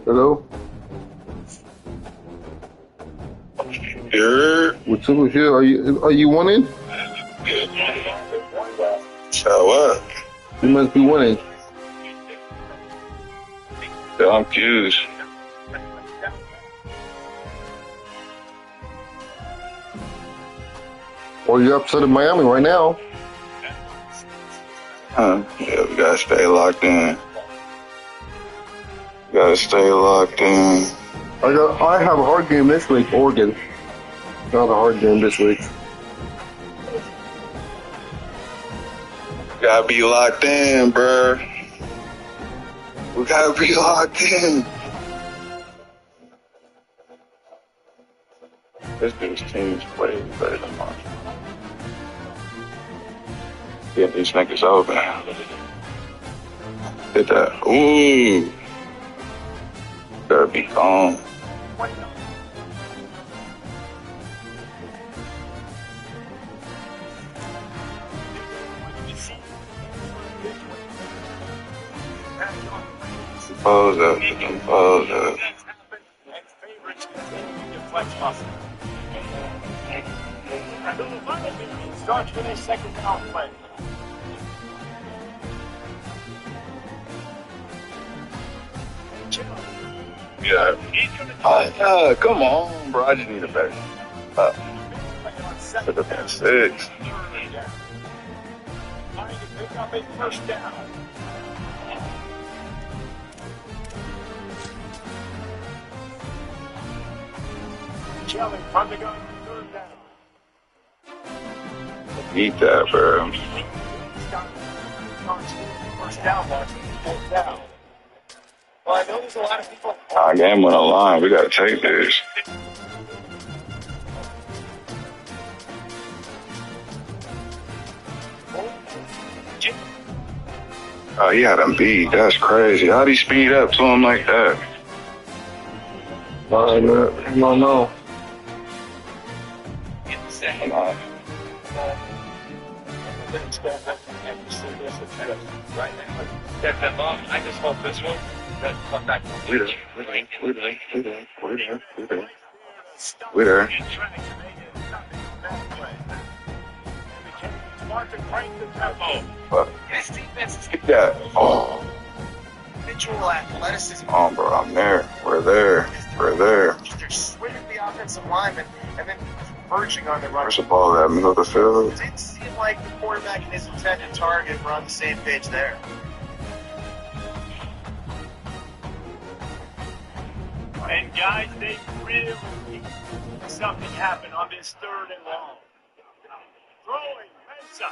Hello? Here. What's up with you? Are you winning? So what? You must be winning. Yeah, I'm confused. Or you're upset in Miami right now. Huh? Yeah, we gotta stay locked in. Gotta stay locked in. I have a hard game this week, Oregon. Not a hard game this week. Gotta be locked in, bruh. We gotta be locked in. This dude's team is way better than mine. Get these niggas open. Hit that. Ooh. Gotta be calm. Compose up. Compose up. Starts with a second down play. Yeah. Come on, bro. I just need a better. Should have been 6. Trying to pick up a first down. Chilling from the gun, third down. Need that, bro. First down, fourth down. Well, I know there's a lot of people. Our game on the line. We gotta take this. Oh, he had him beat. That's crazy. How'd he speed up to him like that? I don't know. Come on. I just hope this one. We there. His defense is Yeah. Oh. individual athleticism. Oh, bro. I'm there. We're there. We're there. They're swinging the offensive lineman and then verging on the run. Where's the ball at? Middle of the field. It didn't seem like the quarterback and his intended target were on the same page there. And guys, they really need something happen on this third and long. Throwing, Mensa.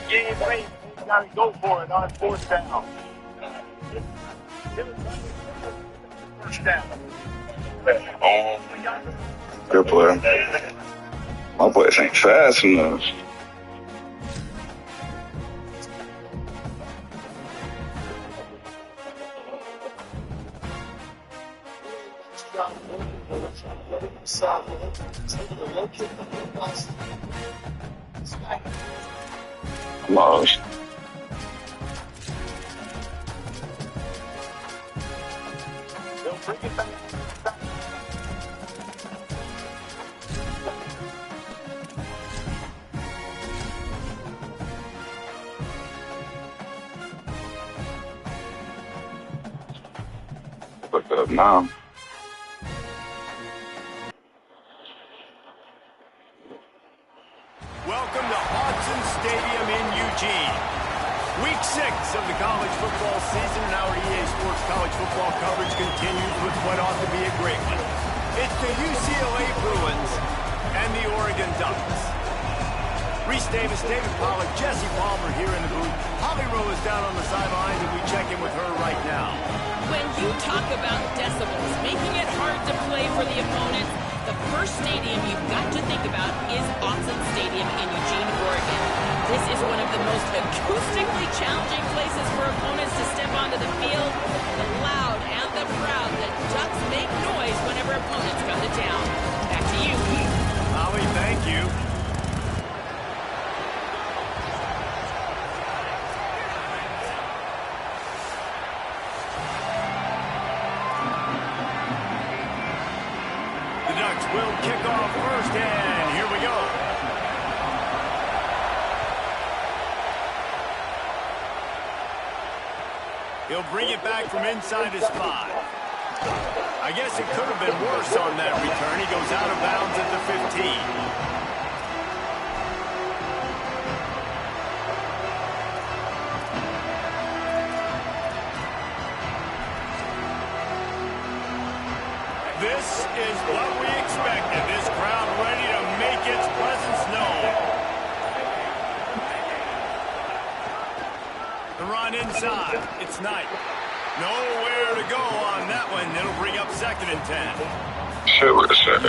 Game late. You gotta go for it on fourth down. First down. Oh. Good play. My boys ain't fast enough. Lost. They'll bring it back. Look up now. Welcome to Autzen Stadium in Eugene. Week 6 of the college football season, and our EA Sports college football coverage continues with what ought to be a great one. It's the UCLA Bruins and the Oregon Ducks. Reese Davis, David Pollack, Jesse Palmer here in the booth. Holly Rowe is down on the sidelines, and we check in with her right now. When you talk about decibels, making it hard to play for the opponents, the first stadium you've got to think about is Autzen Stadium in Eugene, Oregon. This is one of the most acoustically challenging places for opponents to step onto the field. The loud and the proud, the Ducks make noise whenever opponents come to town. Back to you, Keith. Holly, thank you. The Ducks will kick off first, and here we go. He'll bring it back from inside his 5. I guess it could have been worse on that return. He goes out of bounds at the 15. This is what we expected. This crowd ready to make its presence known. The run inside. It's Knight. Nowhere to go on that one. It'll bring up 2nd and 10. You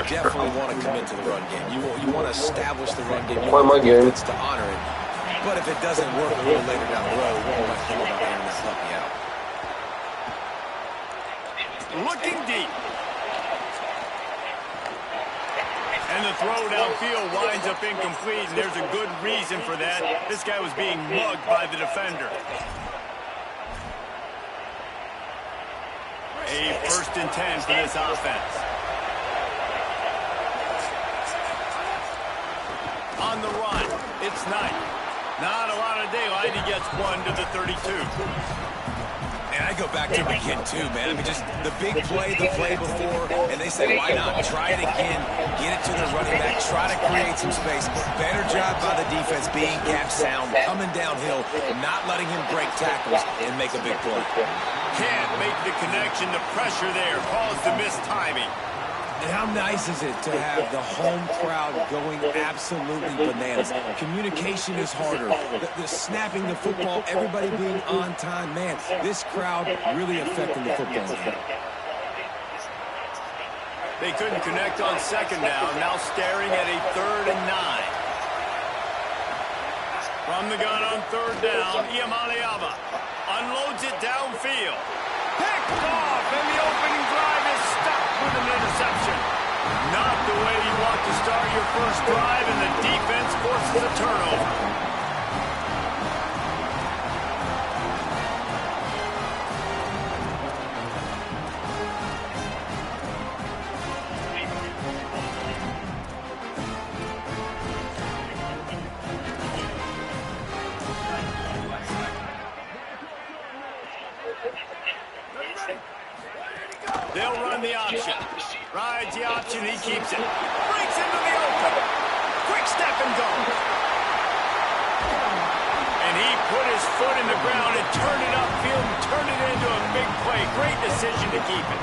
definitely want to commit to the run game. You want to establish the run game. You Play my game. It's to honor it. But if it doesn't work a little later down the road, you might think about having this help me out. Looking deep. And the throw downfield winds up incomplete, and there's a good reason for that. This guy was being mugged by the defender. A 1st and 10 for this offense. On the run, it's Knight. Not a lot of daylight. He gets 1 to the 32. And I go back to him again, too, man. I mean, just the big play, the play before, and they said, why not? Try it again. Get it to the running back. Try to create some space. Better job by the defense being gap sound, coming downhill, not letting him break tackles and make a big play. Can't make the connection. The pressure there caused the missed timing. And how nice is it to have the home crowd going absolutely bananas? Communication is harder. The snapping the football, everybody being on time. Man, this crowd really affecting the football game. They couldn't connect on 2nd down. Now staring at a 3rd and 9. From the gun on 3rd down, Iamaleava unloads it downfield. Picked off, and the opening drive is stopped with an interception. Not the way you want to start your first drive, and the defense forces a turnover. They'll run the option. Rides the option, he keeps it. Breaks into the open. Quick step and go. And he put his foot in the ground and turned it upfield and turned it into a big play. Great decision to keep it.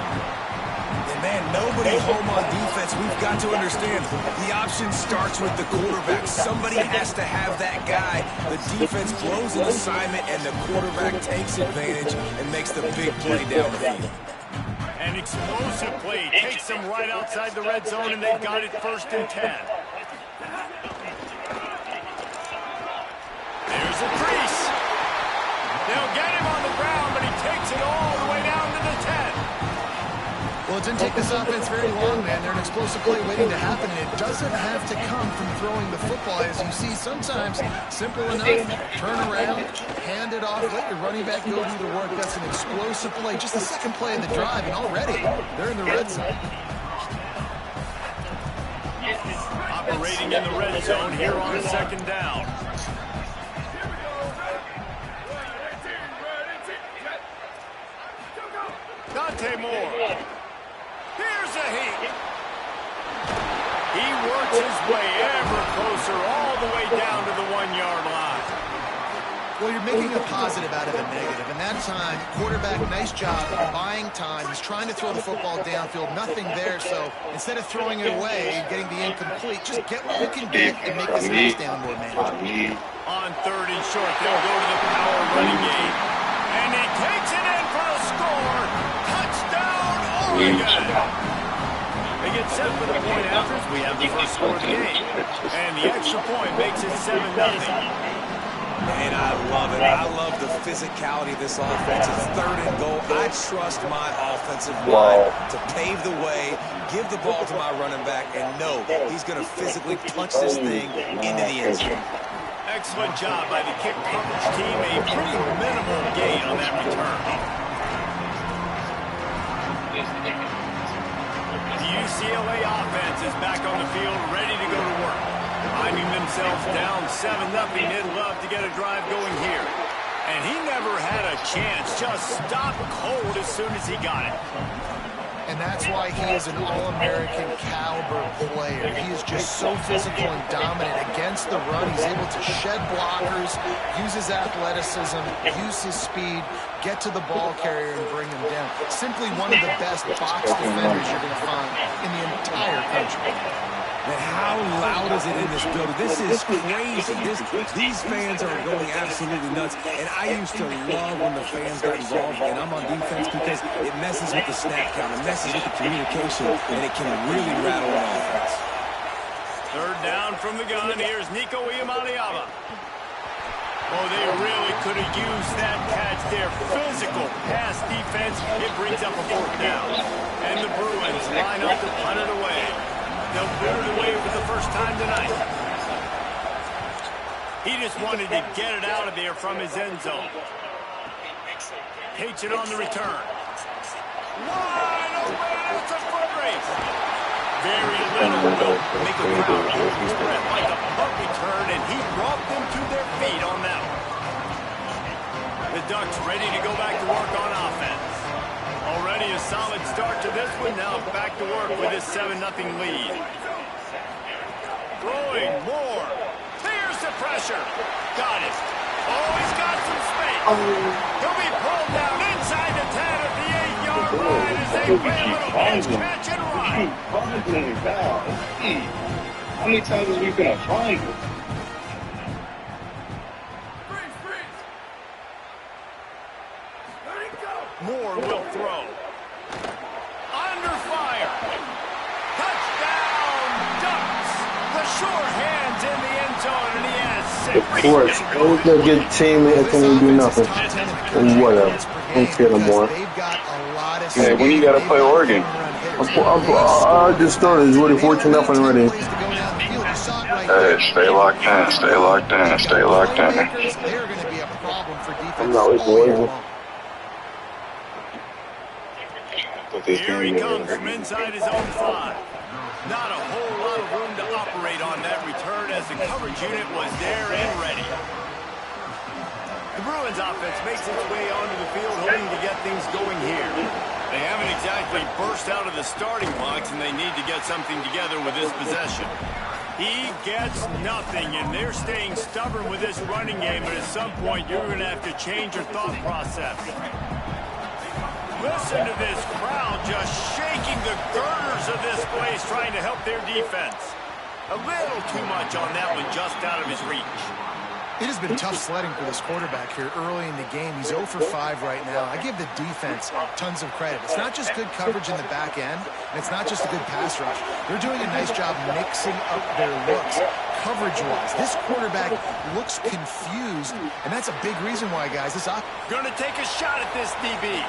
And man, nobody home on defense. We've got to understand the option starts with the quarterback. Somebody has to have that guy. The defense blows an assignment and the quarterback takes advantage and makes the big play down the field. An explosive play takes them right outside the red zone, and they've got it 1st and 10. There's a crease. They'll get him on the ground, but he takes it all the way down to the 10. Well, it didn't take this offense very long, man. They're an explosive play waiting to happen, and it doesn't have to come from throwing the football. As you see, sometimes simple enough, turn around, hand it off, let your running back go do the work. That's an explosive play. Just the 2nd play of the drive, and already they're in the red zone. Operating in the red zone here on 2nd down. Dante Moore. Here's a heat. He works his way ever closer all the way down to the 1-yard line. Well, you're making a positive out of a negative. And that time, quarterback, nice job buying time. He's trying to throw the football downfield. Nothing there. So instead of throwing it away and getting the incomplete, just get what you can get and make this next down more manageable. On 3rd and short, they'll go to the power running game. And he takes it in for a score. Touchdown, Oregon. They get set for the point afters. We have the first score of the game. And the extra point makes it 7-0. And I love it. I love the physicality of this offense. It's 3rd and goal. I trust my offensive line to pave the way, give the ball to my running back, and know he's going to physically punch this thing into the end zone. Excellent job by the kick coverage team. A pretty minimal gain on that return. The UCLA offense is back on the field, ready to go to work. Finding themselves down 7-0, they'd love to get a drive going here. And he never had a chance, just stopped cold as soon as he got it. And that's why he is an All-American caliber player. He is just so physical and dominant against the run. He's able to shed blockers, use his athleticism, use his speed, get to the ball carrier and bring him down. Simply one of the best box defenders you're going to find in the entire country. And how loud is it in this building? This is crazy. These fans are going absolutely nuts. And I used to love when the fans got involved, and I'm on defense because it messes with the snap count, it messes with the communication, and it can really rattle an offense. 3rd down from the gun. Here's Nico Iamaleava. Oh, they really could have used that catch there. Physical pass defense. It brings up a 4th down. And the Bruins line up to punt it away. They'll put it away for the first time tonight. He just wanted to get it out of there from his end zone. Takes it on the return. Wide open. It's a foot race. Very little will make a crowd hold his breath like a punt return, and he brought them to their feet on that one. The Ducks ready to go back to work on offense. Already a solid start to this one. Now back to work with this 7-0 lead. Throwing more. Clears the pressure. Got it. Oh, he's got some space. He'll be pulled down inside the 10 at the 8-yard line as they play a little catch and run. How many times have we been a triangle? Moore will throw. Under fire. Touchdown, Ducks. The sure hands in the end zone, and he has 6. Of course. Always gonna get a team and can do nothing. Whatever. Don't care no more. Hey, when you gotta play Oregon? I just started. It's already 14-0 already. Hey, stay locked in. Stay locked in. Stay locked in. I'm not with Oregon. Here he comes from inside his own 5. Not a whole lot of room to operate on that return as the coverage unit was there and ready. The Bruins offense makes its way onto the field hoping to get things going here. They haven't exactly burst out of the starting blocks, and they need to get something together with this possession. He gets nothing, and they're staying stubborn with this running game, but at some point you're going to have to change your thought process. Listen to this crowd just shaking the girders of this place, trying to help their defense. A little too much on that one, just out of his reach. It has been tough sledding for this quarterback here early in the game. He's 0 for 5 right now. I give the defense tons of credit. It's not just good coverage in the back end, and it's not just a good pass rush. They're doing a nice job mixing up their looks coverage-wise. This quarterback looks confused, and that's a big reason why, guys. This going to take a shot at this DB.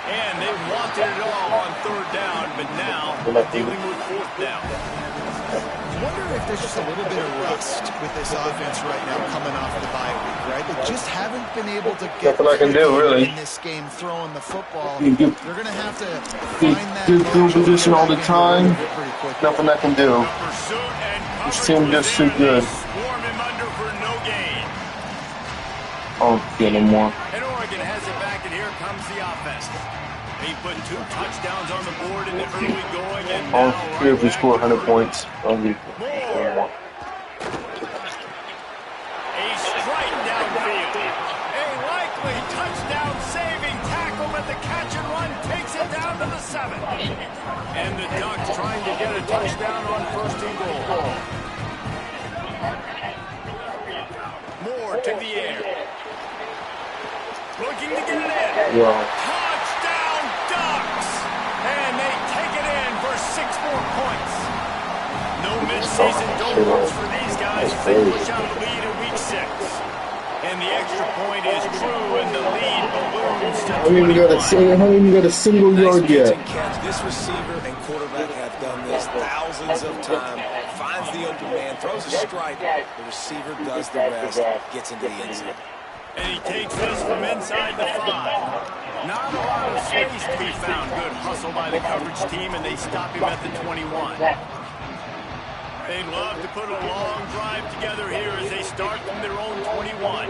And they wanted it all on 3rd down, but now dealing with 4th down. I wonder if there's just a little bit of rust with this offense right now coming off the bye week, right? They just haven't been able to get nothing I can do, really. In this game throwing the football. They're going to have to find that good position all the time. Nothing I can do. This team just too good. Swarm him under for no gain. Oh, get no more. And Oregon has it back, and here comes the offense. He put 2 touchdowns on the board in the early going, and All now three of them score 100 points. Moore. A strike downfield. A likely touchdown-saving tackle, but the catch and run takes it down to the 7. And the Ducks trying to get a touchdown on 1st and goal. Moore to the air. Looking to get it in. Yeah. Touchdown, Ducks! And they take it mid-season doldrums for these guys as they push out the lead in Week 6. And the extra point is true, and the lead balloons to 21. Haven't even got a single yard yet. Catch. This receiver and quarterback have done this thousands of times. Finds the open man, throws a strike. The receiver does the rest, gets into the end zone. And he takes this from inside the 5. Not a lot of space to be found. Good hustle by the coverage team, and they stop him at the 21. They'd love to put a long drive together here as they start from their own 21.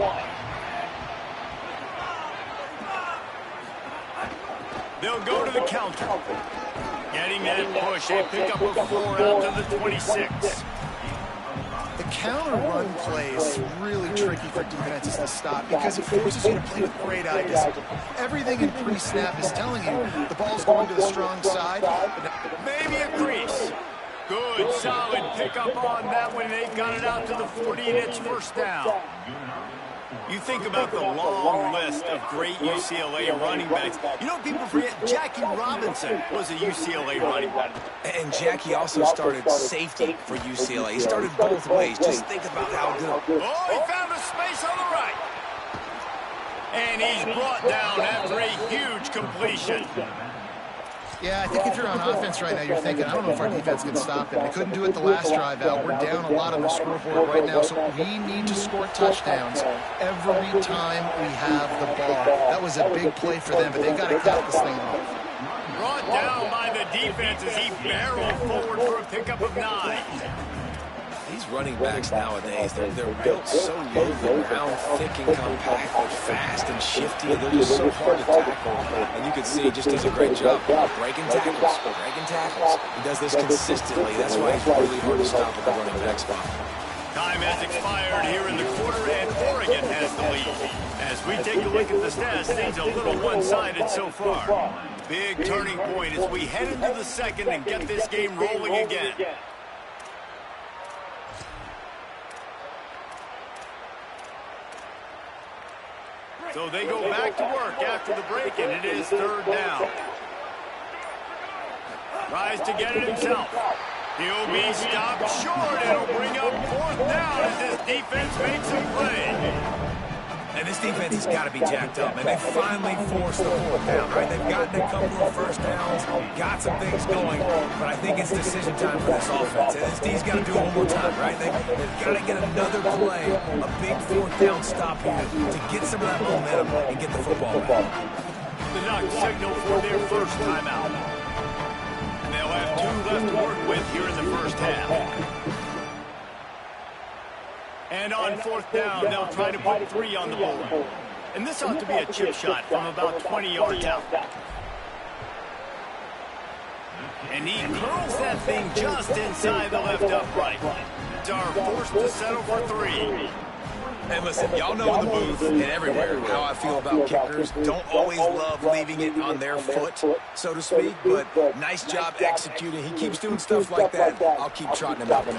They'll go to the counter. Getting that push, a pickup of 4 out to the 26. The counter run play is really tricky for defenses to stop because it forces you to play with great eye discipline. Everything in pre-snap is telling you the ball's going to the strong side. Maybe a crease. Good, solid pickup on that one. They've got it out to the 40, and it's first down. You think about the long list of great UCLA running backs. You know, people forget Jackie Robinson was a UCLA running back. And Jackie also started safety for UCLA. He started both ways. Just think about how good. Oh, he found a space on the right. And he's brought down after a huge completion. Yeah, I think if you're on offense right now, you're thinking, I don't know if our defense can stop them. They couldn't do it the last drive out. We're down a lot on the scoreboard right now, so we need to score touchdowns every time we have the ball. That was a big play for them, but they got to cap this thing off. Brought down by the defense as he barreled forward for a pickup of 9. These running backs nowadays, they're built so low to the ground, thick and compact. They're fast and shifty, and they're just so hard to tackle. And you can see he just does a great job breaking tackles, breaking tackles. He does this consistently. That's why he's really hard to stop at the running back spot. Time has expired here in the quarter, and Oregon has the lead. As we take a look at the stats, things a little one-sided so far. Big turning point as we head into the second and get this game rolling again. So they go back to work after the break, and it is third down. Tries to get it himself. He'll be stopped short. It'll bring up fourth down as this defense makes a play. And this defense has got to be jacked up, and they finally forced the fourth down, right? They've gotten a couple of first downs, got some things going, but I think it's decision time for this offense. And this D's got to do it one more time, right? They've got to get another play, a big fourth down stop here to get some of that momentum and get the football back. The Ducks signal for their first timeout. And they'll have 2 left to work with here in the first half. And on fourth down, they'll try to put 3 on the board. And this ought to be a chip shot from about 20 yards out. And he curls that thing just inside the left upright. Are forced to settle for 3. And listen, y'all know in the booth and everywhere how I feel about kickers. Don't always love leaving it on their foot, so to speak, but nice job executing. He keeps doing stuff like that. I'll keep trotting him out there.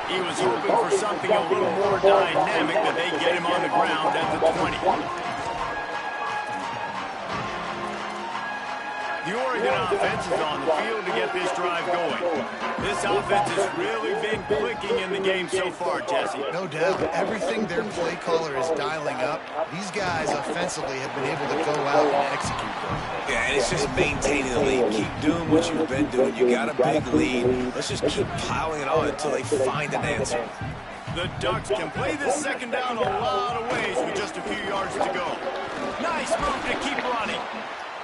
He was hoping for something a little more dynamic, but they get him on the ground at the 20. The Oregon offense is on the field to get this drive going. This offense has really been clicking in the game so far, Jesse. No doubt. Everything their play caller is dialing up, these guys offensively have been able to go out and execute. Yeah, and it's just maintaining the lead. Keep doing what you've been doing. You got a big lead. Let's just keep piling it on until they find an answer. The Ducks can play this second down a lot of ways with just a few yards to go. Nice move to keep running.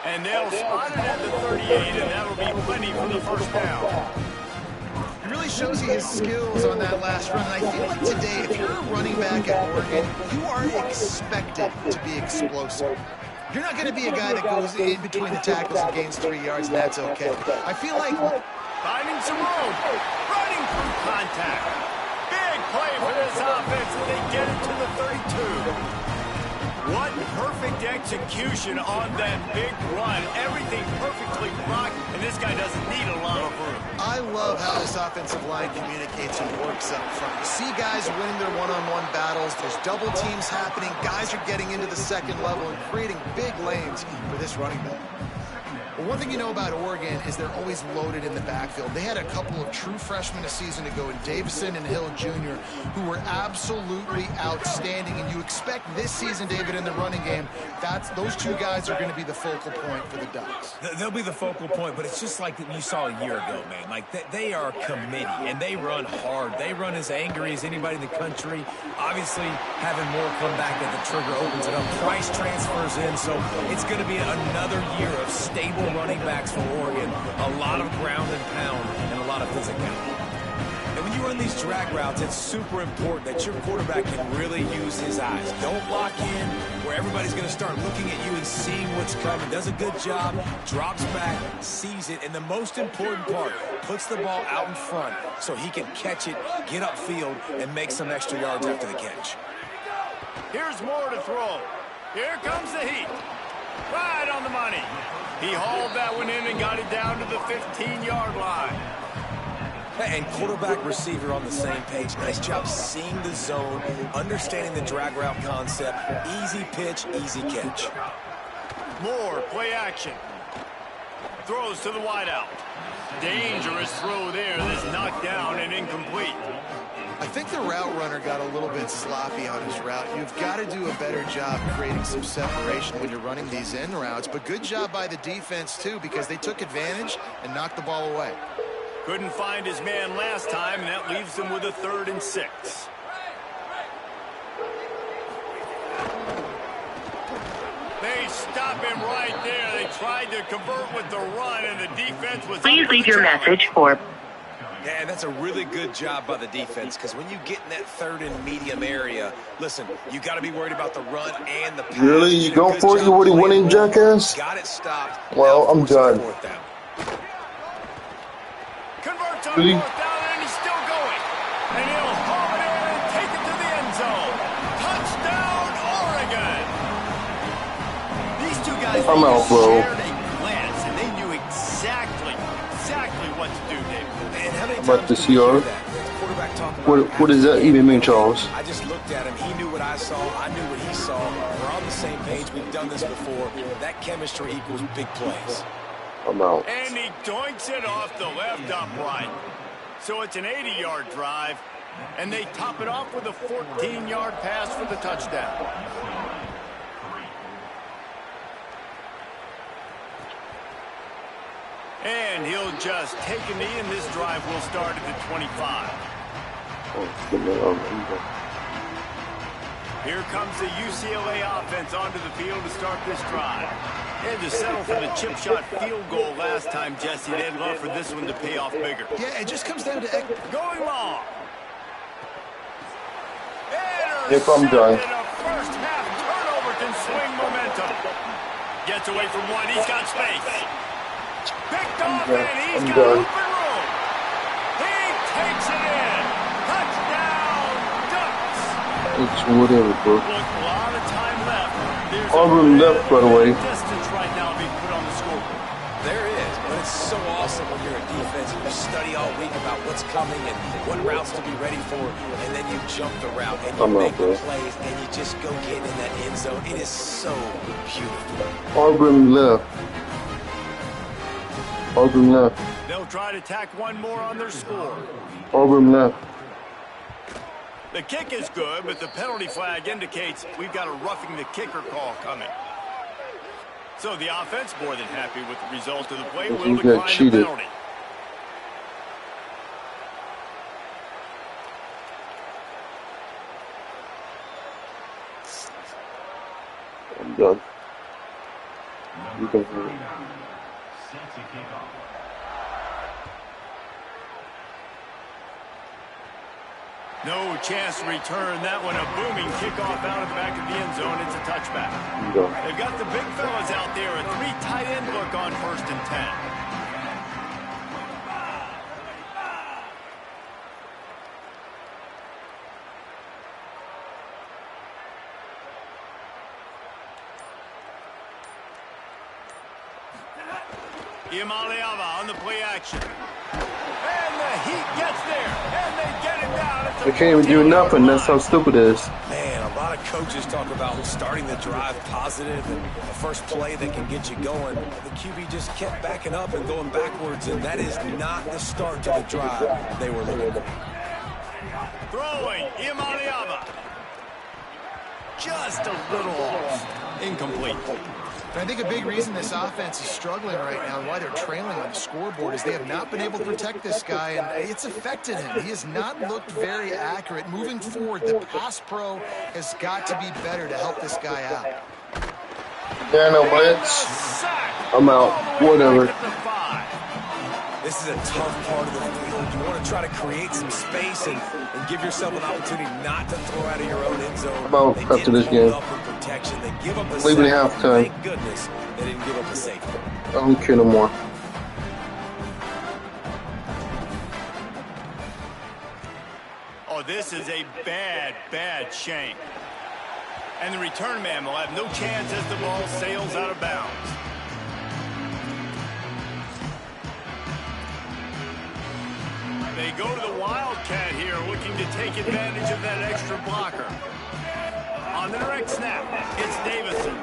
And they'll spot it at the 38, and that'll be plenty for the first down. It really shows you his skills on that last run. And I feel like today, if you're a running back at Oregon, you are expected to be explosive. You're not going to be a guy that goes in between the tackles and gains 3 yards, and that's okay. I feel like finding some room, running through contact. Big play for this offense, and they get it to the 32. What perfect execution on that big run. Everything perfectly blocked, and this guy doesn't need a lot of room. I love how this offensive line communicates and works up front. You see guys winning their one-on-one battles. There's double teams happening. Guys are getting into the second level and creating big lanes for this running back. But one thing you know about Oregon is they're always loaded in the backfield. They had a couple of true freshmen a season ago in Davison and Hill Jr. who were absolutely outstanding. And you expect this season, David, in the running game, those two guys are going to be the focal point for the Ducks. They'll be the focal point, but it's just like you saw a year ago, man. Like, they are a committee, and they run hard. They run as angry as anybody in the country. Obviously, having more come back at the trigger opens it up. Price transfers in, so it's going to be another year of stable running backs for Oregon. A lot of ground and pound and a lot of physicality. And when you run these drag routes, it's super important that your quarterback can really use his eyes. Don't lock in where everybody's going to start looking at you and seeing what's coming. Does a good job, drops back, sees it, and the most important part, puts the ball out in front so he can catch it, get upfield, and make some extra yards after the catch. Here's more to throw. Here comes the heat. Right on the money. He hauled that one in and got it down to the 15-yard line. And quarterback receiver on the same page. Nice job seeing the zone, understanding the drag route concept. Easy pitch, easy catch. More play action. Throws to the wideout. Dangerous throw there that's knocked down and incomplete. I think the route runner got a little bit sloppy on his route. You've got to do a better job creating some separation when you're running these in routes. But good job by the defense, too, because they took advantage and knocked the ball away. Couldn't find his man last time, and that leaves him with a 3rd and 6. They stop him right there. They tried to convert with the run, and the defense was... Please leave your message for... Yeah, that's a really good job by the defense, because when you get in that 3rd and medium area, listen, you got to be worried about the run and the pass. Really? You going for it? You already winning, jackass? Got it stopped. Well, I'm done. Converts on Really? 4th down, and he's still going. And he'll haul it in and take it to the end zone. Touchdown, Oregon! These two guys I'm out, bro. shared a glance, and they knew exactly what to do, David. About the CR. What does that even mean, Charles? I just looked at him. He knew what I saw. I knew what he saw. We're on the same page. We've done this before. That chemistry equals big plays. I'm out. And he doinks it off the left upright. So it's an 80-yard drive, and they top it off with a 14-yard pass for the touchdown. And he'll just take a knee, and this drive will start at the 25. Here comes the UCLA offense onto the field to start this drive. Had to settle for the chip shot field goal last time, Jesse. They'd love for this one to pay off bigger. Yeah, it just comes down to... Going long. If I'm done. A first half turnover can swing momentum. Gets away from one. He's got space. Picked off, and he's got open room. He takes it in. Touchdown, Ducks. It's whatever, bro. Look, a lot of time left. There's Auburn left, by the way. distance right now being put on the scoreboard. There is, but it's so awesome when you're a defense and you study all week about what's coming and what routes to be ready for, and then you jump the route and you make the plays and you just go get in that end zone. It is so beautiful. Auburn left. Auburn left. They'll try to tack one more on their score. Auburn left. The kick is good, but the penalty flag indicates we've got a roughing the kicker call coming. So the offense, more than happy with the result of the play, will decline the penalty. I'm done. You can hear it. No chance to return that one. A booming kickoff out of the back of the end zone. It's a touchback. They've got the big fellas out there. A 3 tight end look on 1st and 10. Imaliava on the play action. And the Heat gets there. And they get it down. They can't even do nothing. That's how stupid it is. Man, a lot of of coaches talk about starting the drive positive and the first play that can get you going. The QB just kept backing up and going backwards, and that is not the start to the drive they were looking for. Throwing, Imaliaba. Just a little off. Incomplete. And I think a big reason this offense is struggling right now and why they're trailing on the scoreboard is they have not been able to protect this guy, and it's affected him. He has not looked very accurate. Moving forward, the pass pro has got to be better to help this guy out. Yeah, no blitz. I'm out. Whatever. This is a tough part of the field. You want to try to create some space and give yourself an opportunity not to throw out of your own end zone. I'm out after this game. They give up the Leaving at halftime. Thank goodness they didn't give up the safety. I don't care no more. Oh, this is a bad, bad shame. And the return man will have no chance as the ball sails out of bounds. They go to the Wildcat here, looking to take advantage of that extra blocker. On the direct snap, it's Davison.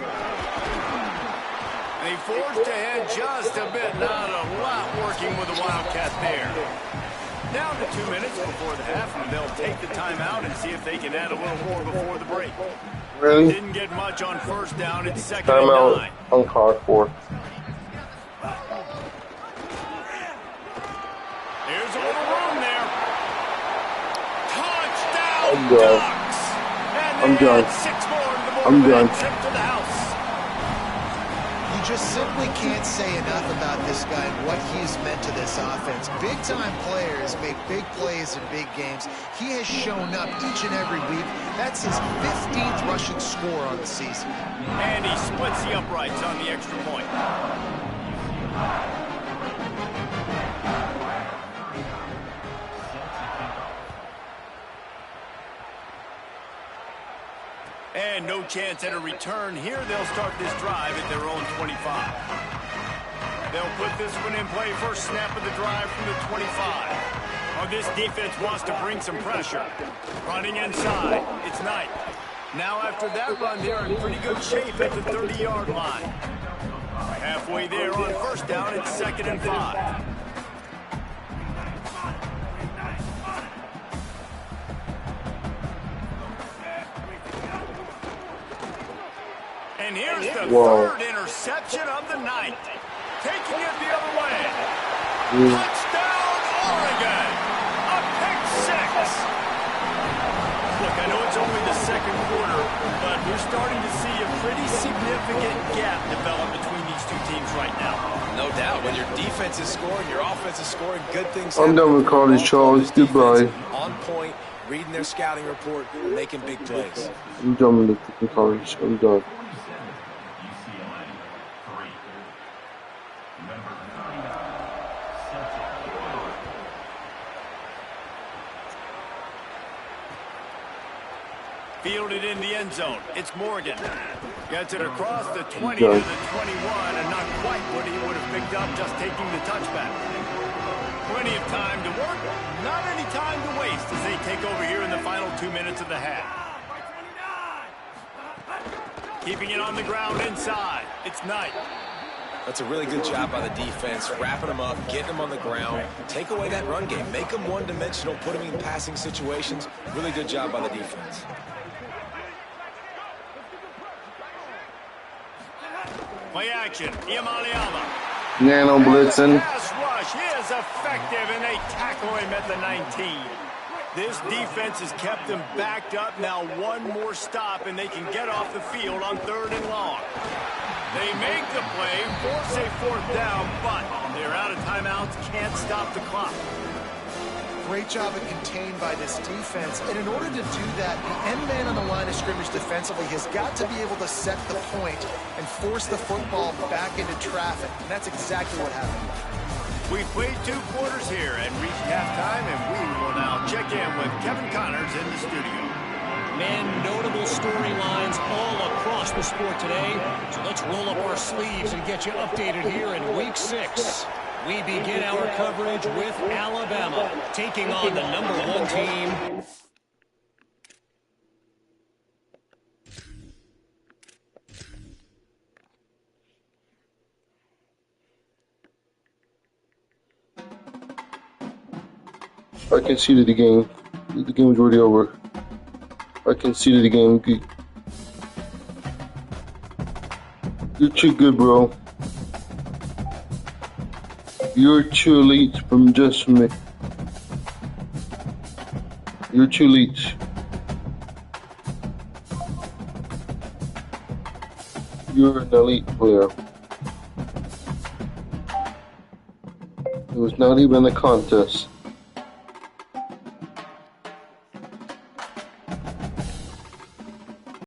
They forced ahead just a bit, not a lot working with the Wildcat there. Down to 2 minutes before the half, and they'll take the timeout and see if they can add a little more before the break. Really? Didn't get much on first down. It's second Timeout and 9. uncalled for. There's a little room there. Touchdown, I'm done. Ducks! I'm done. 6 more in the I'm done. trip to the house. You just simply can't say enough about this guy and what he's meant to this offense. Big-time players make big plays in big games. He has shown up each and every week. That's his 15th rushing score on the season. And he splits the uprights on the extra point. And no chance at a return here. They'll start this drive at their own 25. They'll put this one in play. First snap of the drive from the 25. Oh, this defense wants to bring some pressure. Running inside. It's Knight. Now after that run, they're in pretty good shape at the 30-yard line. Halfway there on first down, it's 2nd and 5. And here's the third interception of the night. Taking it the other way. Touchdown, Oregon. A pick 6. Look, I know it's only the second quarter, but we're starting to see a pretty significant gap develop between these two teams right now. No doubt. When your defense is scoring, your offense is scoring, good things I'm happen. done with college, Charles. Goodbye. On point, reading their scouting report, making big plays. I'm done with the college. I'm done. Fielded in the end zone. It's Morgan. Gets it across the 20 to the 21, and not quite what he would have picked up just taking the touchback. Plenty of time to work, not any time to waste as they take over here in the final 2 minutes of the half. Keeping it on the ground inside. It's Knight. That's a really good job by the defense, wrapping them up, getting them on the ground, take away that run game, make them one-dimensional, put them in passing situations. Really good job by the defense. Play action, Imaliaba. Nano blitzing. Pass rush is effective, and they tackle him at the 19. This defense has kept them backed up. Now one more stop, and they can get off the field on 3rd and long. They make the play, force a 4th down, but they're out of timeouts, can't stop the clock. Great job of contained by this defense. And in order to do that, the end man on the line of scrimmage defensively has got to be able to set the point and force the football back into traffic. And that's exactly what happened. We've played 2 quarters here and reached halftime, and we will now check in with Kevin Connors in the studio. Man, notable storylines all across the sport today. So let's roll up our sleeves and get you updated here in Week 6. We begin our coverage with Alabama taking on the #1 team. I conceded the game. The game was already over. I conceded the game. You're too good, bro. You're too elite from just for me. You're too elite. You're an elite player. It was not even a contest.